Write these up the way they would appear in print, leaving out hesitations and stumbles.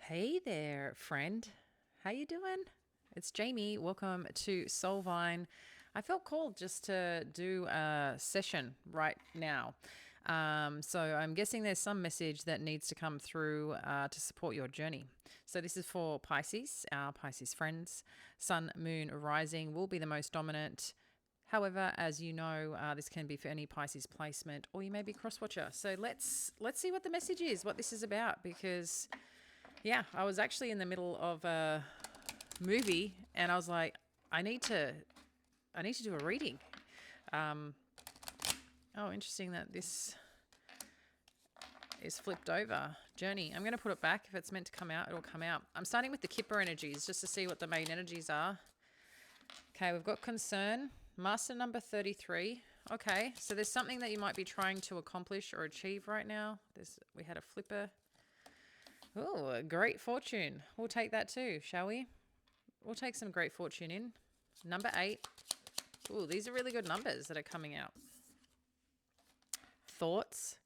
Hey there, friend. How you doing? It's Jamie. Welcome to Soulvine. I felt called just to do a session right now. So I'm guessing there's some message that needs to come through to support your journey. So this is for Pisces, our Pisces friends. Sun, Moon, Rising will be the most dominant. However, as you know, this can be for any Pisces placement, or you may be cross-watcher. So let's see what the message is, what this is about, because yeah, I was actually in the middle of a movie and I was like, I need to do a reading. Oh, interesting that this is flipped over. Journey. I'm going to put it back. If it's meant to come out, it'll come out. I'm starting with the Kipper energies just to see what the main energies are. Okay, we've got concern. Master number 33. Okay, so there's something that you might be trying to accomplish or achieve right now. We had a flipper. Oh, a great fortune. We'll take that too, shall we? We'll take some great fortune in. Number 8. Ooh, these are really good numbers that are coming out. Thoughts.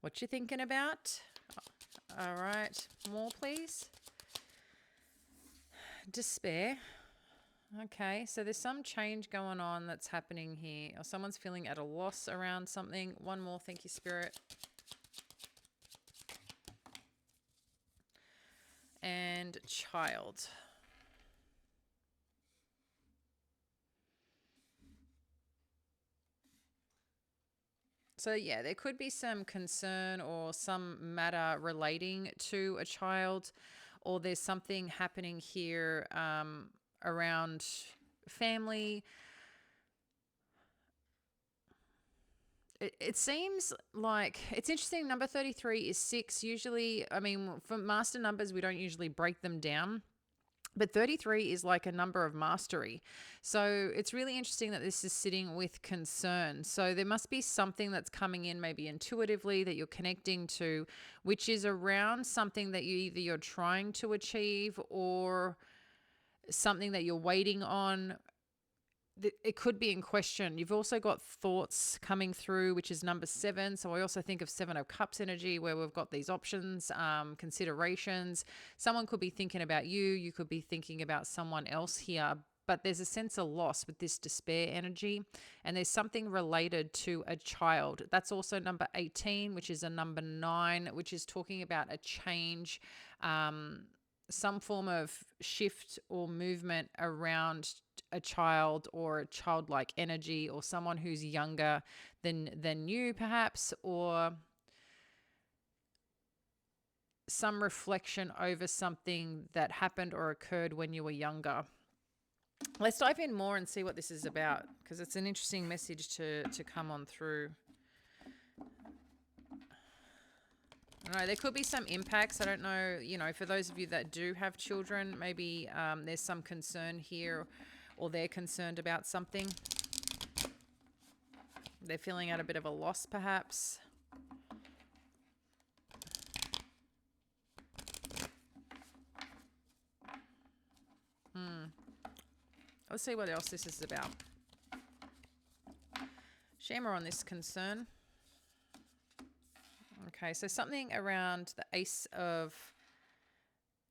What you thinking about? All right. More, please. Despair. Okay, so there's some change going on that's happening here. Or someone's feeling at a loss around something. One more. Thank you, Spirit. And child. So yeah, there could be some concern or some matter relating to a child, or there's something happening here around family. It seems like it's interesting. Number 33 is 6. Usually, I mean, for master numbers, we don't usually break them down. But 33 is like a number of mastery. So it's really interesting that this is sitting with concern. So there must be something that's coming in maybe intuitively that you're connecting to, which is around something that you're trying to achieve or something that you're waiting on. It could be in question. You've also got thoughts coming through, which is number 7. So I also think of 7 of Cups energy, where we've got these options, considerations. Someone could be thinking about you. You could be thinking about someone else here. But there's a sense of loss with this despair energy. And there's something related to a child. That's also number 18, which is a number 9, which is talking about a change, some form of shift or movement around a child or a childlike energy, or someone who's younger than you perhaps, or some reflection over something that happened or occurred when you were younger. Let's dive in more and see what this is about, because it's an interesting message to come on through. I know there could be some impacts. I don't know, for those of you that do have children, maybe there's some concern here, or they're concerned about something. They're feeling at a bit of a loss, perhaps. Let's see what else this is about. Share on this concern. Okay, so something around the Ace of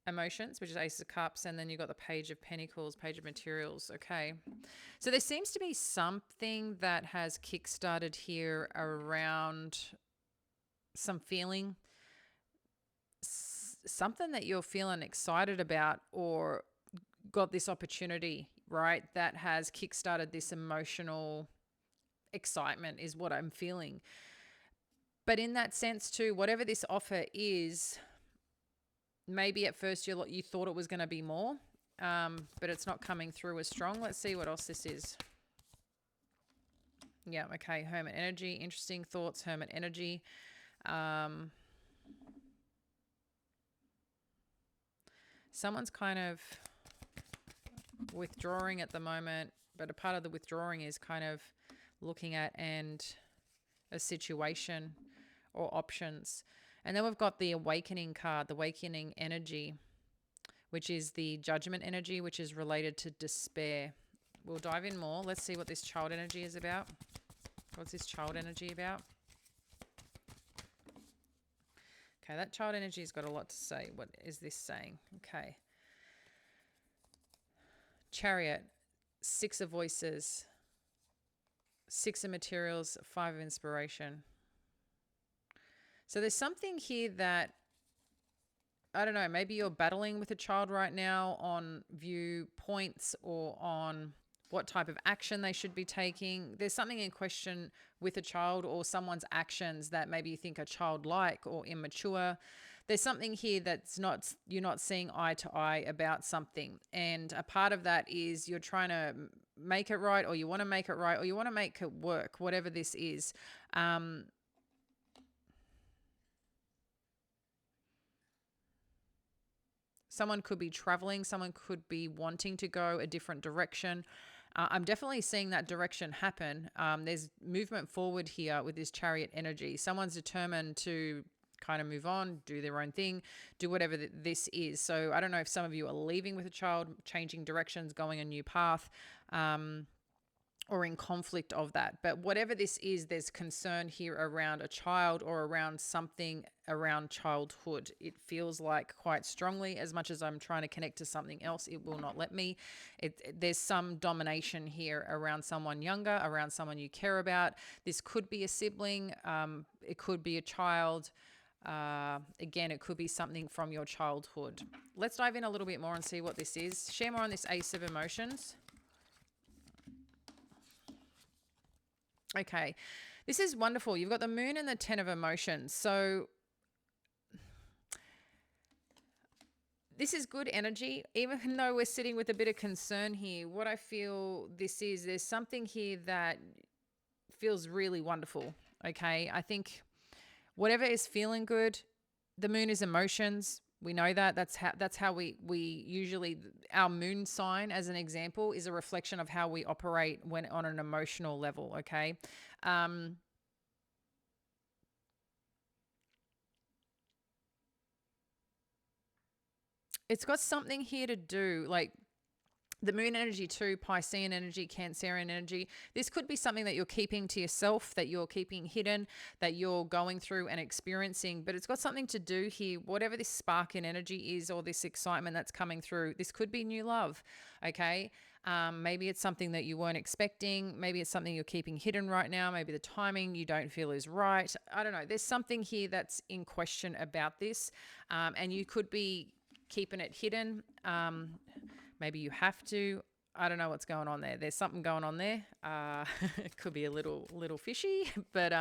Emotions, which is Ace of Cups, and then you've got the Page of Pentacles, Page of Materials. Okay, so there seems to be something that has kick-started here around some feeling, something that you're feeling excited about, or got this opportunity, right, that has kick-started this emotional excitement is what I'm feeling. But in that sense too, whatever this offer is, maybe at first you thought it was going to be more, but it's not coming through as strong. Let's see what else this is. Yeah, okay, Hermit energy. Interesting thoughts, Hermit energy. Someone's kind of withdrawing at the moment, but a part of the withdrawing is kind of looking at a situation or options. And then we've got the Awakening card, the Awakening energy, which is the Judgment energy, which is related to despair. We'll dive in more. Let's see what this child energy is about. What's this child energy about? Okay, that child energy's got a lot to say. What is this saying? Okay. Chariot, 6 of voices, 6 of materials, 5 of inspiration. So there's something here that, I don't know, maybe you're battling with a child right now on viewpoints or on what type of action they should be taking. There's something in question with a child or someone's actions that maybe you think are childlike or immature. There's something here that's not, you're not seeing eye to eye about something. And a part of that is you're trying to make it right, or you want to make it right, or you want to make it work, whatever this is. Someone could be traveling. Someone could be wanting to go a different direction. I'm definitely seeing that direction happen. There's movement forward here with this chariot energy. Someone's determined to kind of move on, do their own thing, do whatever this is. So I don't know if some of you are leaving with a child, changing directions, going a new path. Or in conflict of that. But whatever this is, there's concern here around a child or around something around childhood. It feels like quite strongly. As much as I'm trying to connect to something else, it will not let me. There's some domination here around someone younger, around someone you care about. This could be a sibling. It could be a child. Again, it could be something from your childhood. Let's dive in a little bit more and see what this is. Share more on this Ace of Emotions. Okay, this is wonderful. You've got the Moon and the 10 of Emotions. So this is good energy, even though we're sitting with a bit of concern here. What I feel this is, there's something here that feels really wonderful. Okay, I think whatever is feeling good, the Moon is emotions. We know that. That's how we usually, our moon sign, as an example, is a reflection of how we operate when on an emotional level. Okay. It's got something here to do, like the moon energy too, Piscean energy, Cancerian energy. This could be something that you're keeping to yourself, that you're keeping hidden, that you're going through and experiencing. But it's got something to do here, whatever this spark in energy is, or this excitement that's coming through. This could be new love, okay? Maybe it's something that you weren't expecting. Maybe it's something you're keeping hidden right now. Maybe the timing you don't feel is right. I don't know. There's something here that's in question about this. And you could be keeping it hidden. Maybe you have to. I don't know what's going on there. There's something going on there. It could be a little fishy, but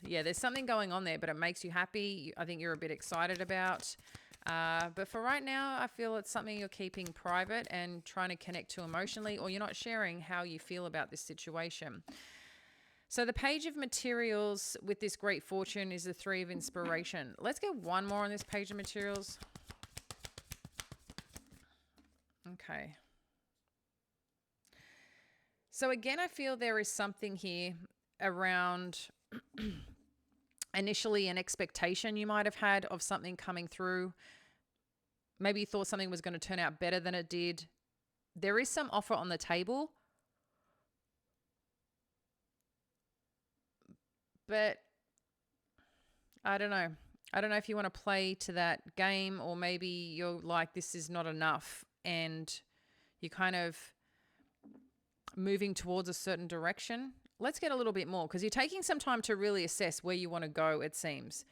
yeah, there's something going on there. But it makes you happy. I think you're a bit excited about. But for right now, I feel it's something you're keeping private and trying to connect to emotionally, or you're not sharing how you feel about this situation. So the Page of Materials with this great fortune is the 3 of Inspiration. Let's get one more on this Page of Materials. Okay. So again, I feel there is something here around initially an expectation you might have had of something coming through. Maybe you thought something was going to turn out better than it did. There is some offer on the table, but I don't know. I don't know if you want to play to that game, or maybe you're like, this is not enough, and you're kind of moving towards a certain direction. Let's get a little bit more, because you're taking some time to really assess where you want to go, it seems.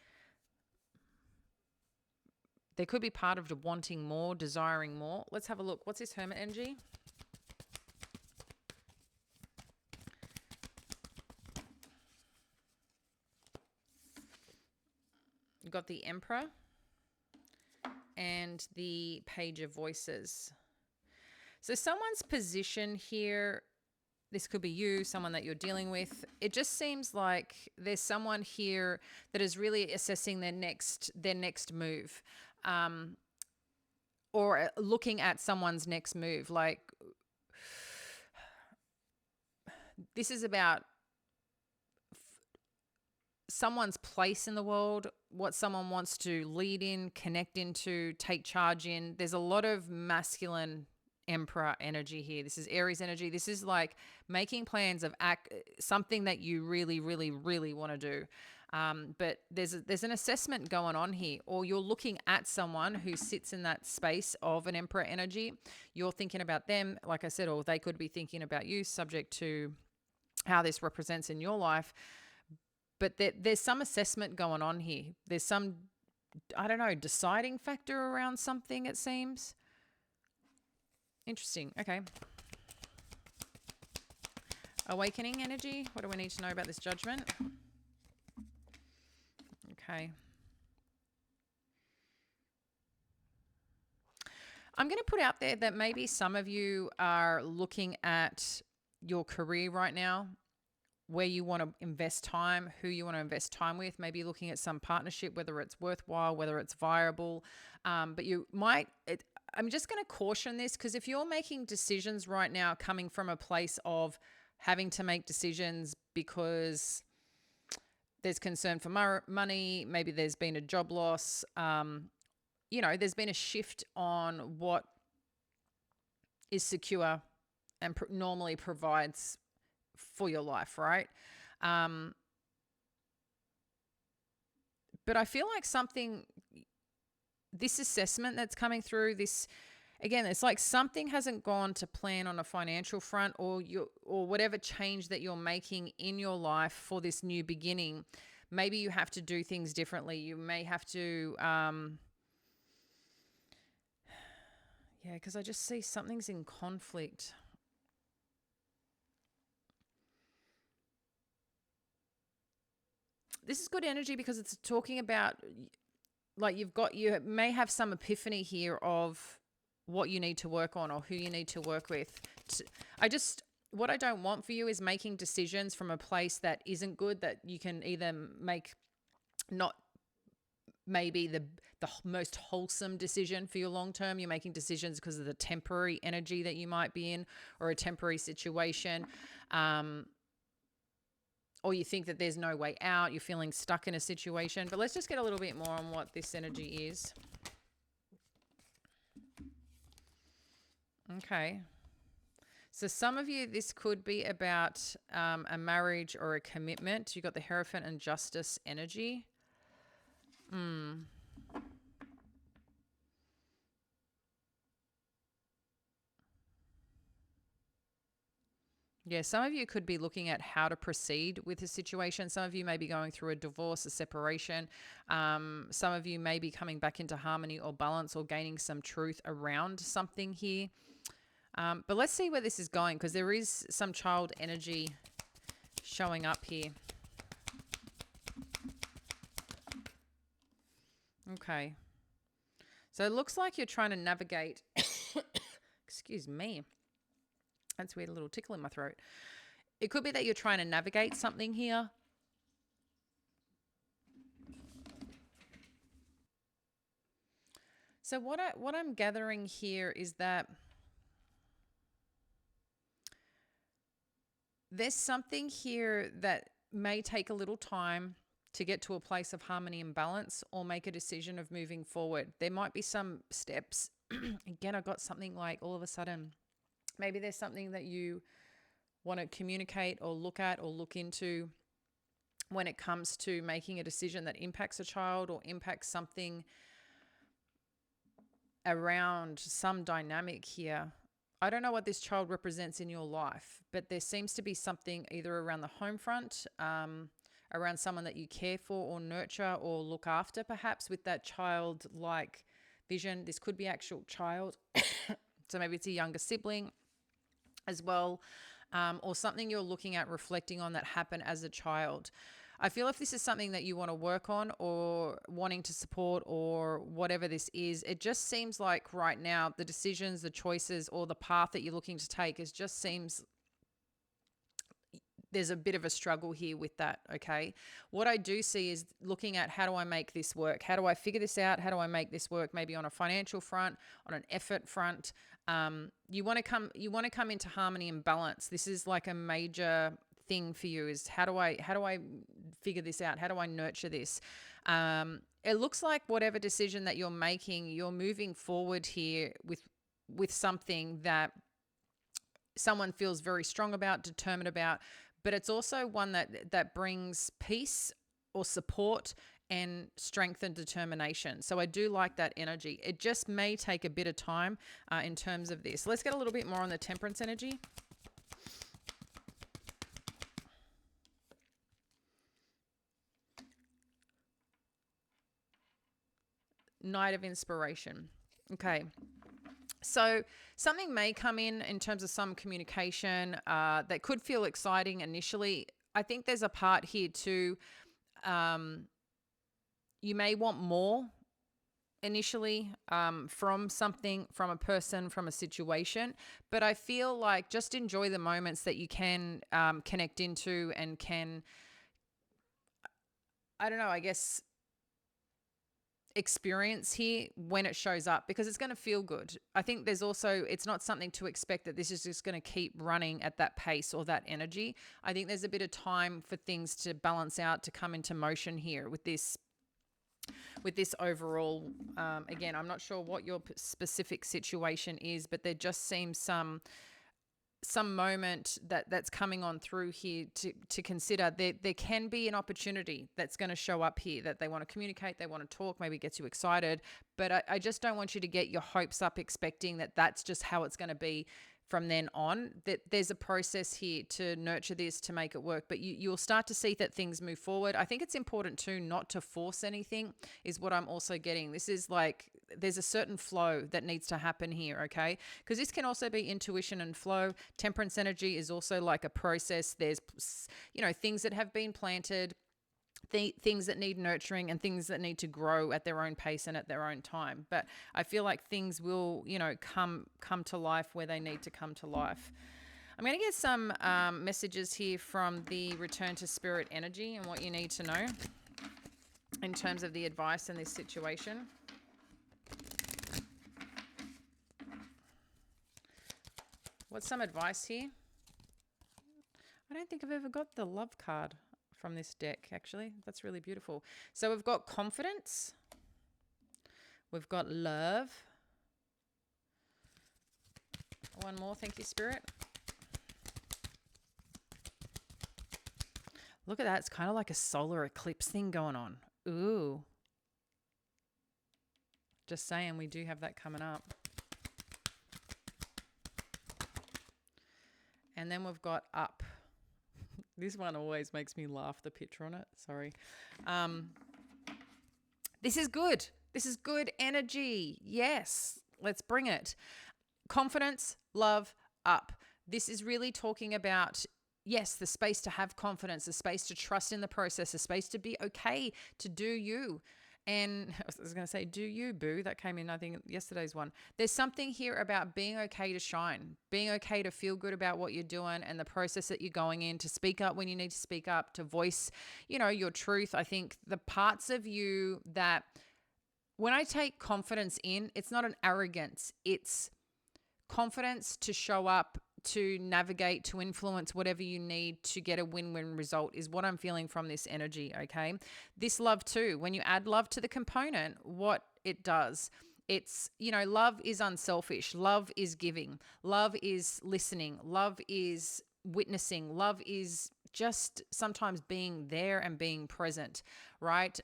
There could be part of wanting more, desiring more. Let's have a look. What's this Hermit energy? You've got the Emperor and the Page of Voices. So someone's position here, this could be you, someone that you're dealing with. It just seems like there's someone here that is really assessing their next move, or looking at someone's next move. Like, this is about someone's place in the world, what someone wants to lead in, connect into, take charge in. There's a lot of masculine Emperor energy here. This is Aries energy. This is like making plans of something that you really, really, really want to do. But there's an assessment going on here, or you're looking at someone who sits in that space of an Emperor energy. You're thinking about them, like I said, or they could be thinking about you, subject to how this represents in your life. But there's some assessment going on here. There's some, I don't know, deciding factor around something, it seems. Interesting. Okay. Awakening energy. What do we need to know about this judgment? Okay. I'm going to put out there that maybe some of you are looking at your career right now, where you want to invest time, who you want to invest time with, maybe looking at some partnership, whether it's worthwhile, whether it's viable. But you might, I'm just going to caution this, because if you're making decisions right now coming from a place of having to make decisions because there's concern for money, maybe there's been a job loss, there's been a shift on what is secure and normally provides for your life, right? But I feel like this assessment that's coming through, again, it's like something hasn't gone to plan on a financial front, or whatever change that you're making in your life for this new beginning. Maybe you have to do things differently. You may have to, because I just see something's in conflict. This is good energy because it's talking about, like, you may have some epiphany here of what you need to work on or who you need to work with. What I don't want for you is making decisions from a place that isn't good, that you can either make not maybe the most wholesome decision for your long term. You're making decisions because of the temporary energy that you might be in, or a temporary situation. Or you think that there's no way out, you're feeling stuck in a situation. But let's just get a little bit more on what this energy is. Okay. So some of you, this could be about a marriage or a commitment. You've got the Hierophant and Justice energy. Yeah, some of you could be looking at how to proceed with the situation. Some of you may be going through a divorce, a separation. Some of you may be coming back into harmony or balance, or gaining some truth around something here. But let's see where this is going, because there is some child energy showing up here. Okay. So it looks like you're trying to navigate. Excuse me. That's weird, a little tickle in my throat. It could be that you're trying to navigate something here. So what I'm gathering here is that there's something here that may take a little time to get to a place of harmony and balance, or make a decision of moving forward. There might be some steps. Again, I got something like, all of a sudden, maybe there's something that you want to communicate or look at or look into when it comes to making a decision that impacts a child, or impacts something around some dynamic here. I don't know what this child represents in your life, but there seems to be something either around the home front, around someone that you care for or nurture or look after, perhaps with that child-like vision. This could be actual child. So maybe it's a younger sibling as well, or something you're looking at, reflecting on, that happened as a child. I feel if this is something that you want to work on, or wanting to support, or whatever this is, it just seems like right now the decisions, the choices, or the path that you're looking to take just seems there's a bit of a struggle here with that, okay? What I do see is looking at, how do I make this work? How do I figure this out? How do I make this work? Maybe on a financial front, on an effort front. You want to come into harmony and balance. This is like a major thing for you, is how do I figure this out? How do I nurture this? It looks like whatever decision that you're making, you're moving forward here with something that someone feels very strong about, determined about, but it's also one that brings peace or support and strength and determination. So I do like that energy. It just may take a bit of time in terms of this. Let's get a little bit more on the temperance energy. Knight of inspiration. Okay. So something may come in terms of some communication that could feel exciting initially. I think there's a part here too. You may want more initially from something, from a person, from a situation. But I feel like just enjoy the moments that you can connect into and can, I don't know, I guess experience here when it shows up, because it's going to feel good. I think there's also, it's not something to expect that this is just going to keep running at that pace or that energy. I think there's a bit of time for things to balance out, to come into motion here with this overall. Again, I'm not sure what your specific situation is, but there just seems some moment that's coming on through here to consider. There can be an opportunity that's going to show up here that they want to communicate, they want to talk, maybe gets you excited. But I just don't want you to get your hopes up expecting that that's just how it's going to be from then on. That there's a process here to nurture this, to make it work, but you'll start to see that things move forward. I think it's important too not to force anything, is what I'm also getting. This is like, there's a certain flow that needs to happen here, okay? Because this can also be intuition and flow. Temperance energy is also like a process. There's, things that have been planted, things that need nurturing, and things that need to grow at their own pace and at their own time. But I feel like things will, come to life where they need to come to life. I'm going to get some messages here from the Return to Spirit energy and what you need to know in terms of the advice in this situation. What's some advice here? I don't think I've ever got the love card from this deck, actually. That's really beautiful. So we've got confidence. We've got love. One more, thank you, Spirit. Look at that. It's kind of like a solar eclipse thing going on. Ooh. Just saying, we do have that coming up. And then we've got up. This one always makes me laugh, the picture on it. Sorry. This is good. This is good energy. Yes, let's bring it. Confidence, love, up. This is really talking about, yes, the space to have confidence, the space to trust in the process, the space to be okay, to do you. And I was going to say, do you, boo? That came in, I think, yesterday's one. There's something here about being okay to shine, being okay to feel good about what you're doing and the process that you're going in, to speak up when you need to speak up, to voice, your truth. I think the parts of you that, when I take confidence in, it's not an arrogance. It's confidence to show up, to navigate, to influence whatever you need to get a win-win result, is what I'm feeling from this energy, okay? This love too, when you add love to the component, what it does, it's, love is unselfish. Love is giving. Love is listening. Love is witnessing. Love is just sometimes being there and being present, right?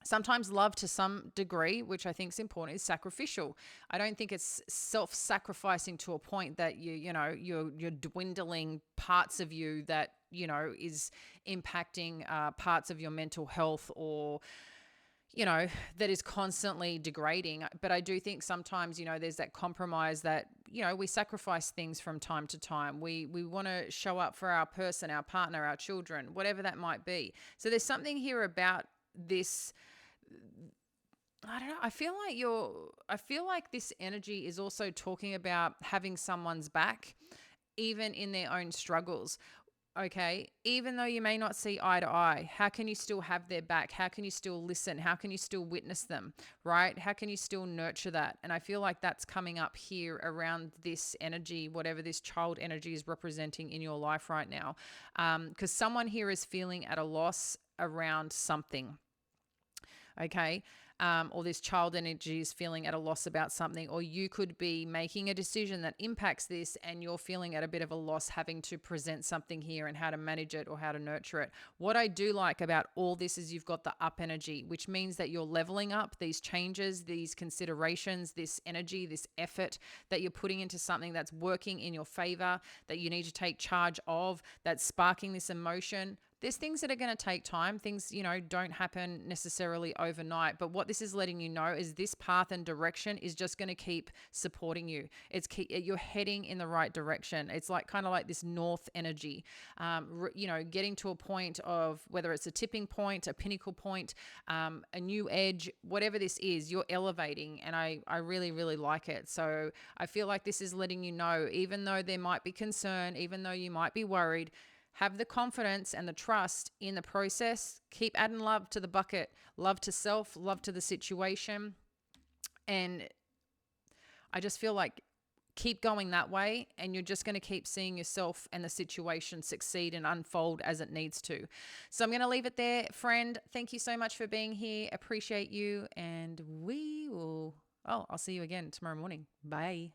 Sometimes love to some degree, which I think is important, is sacrificial. I don't think it's self-sacrificing to a point that you're dwindling parts of you that, is impacting parts of your mental health, or, that is constantly degrading. But I do think sometimes, there's that compromise that, we sacrifice things from time to time. We want to show up for our person, our partner, our children, whatever that might be. So there's something here about this. I don't know. I feel like this energy is also talking about having someone's back, even in their own struggles. Okay. Even though you may not see eye to eye, how can you still have their back? How can you still listen? How can you still witness them? Right? How can you still nurture that? And I feel like that's coming up here around this energy, whatever this child energy is representing in your life right now. Because someone here is feeling at a loss around something. Okay. or this child energy is feeling at a loss about something, or you could be making a decision that impacts this and you're feeling at a bit of a loss having to present something here and how to manage it or how to nurture it. What I do like about all this is you've got the up energy, which means that you're leveling up these changes, these considerations, this energy, this effort that you're putting into something that's working in your favor, that you need to take charge of, that's sparking this emotion. There's things that are going to take time. Things, don't happen necessarily overnight. But what this is letting you know is this path and direction is just going to keep supporting you. You're heading in the right direction. It's like kind of like this north energy, getting to a point of whether it's a tipping point, a pinnacle point, a new edge, whatever this is, you're elevating. And I really, really like it. So I feel like this is letting you know, even though there might be concern, even though you might be worried, have the confidence and the trust in the process. Keep adding love to the bucket, love to self, love to the situation. And I just feel like keep going that way, and you're just going to keep seeing yourself and the situation succeed and unfold as it needs to. So I'm going to leave it there, friend. Thank you so much for being here. Appreciate you. And I'll see you again tomorrow morning. Bye.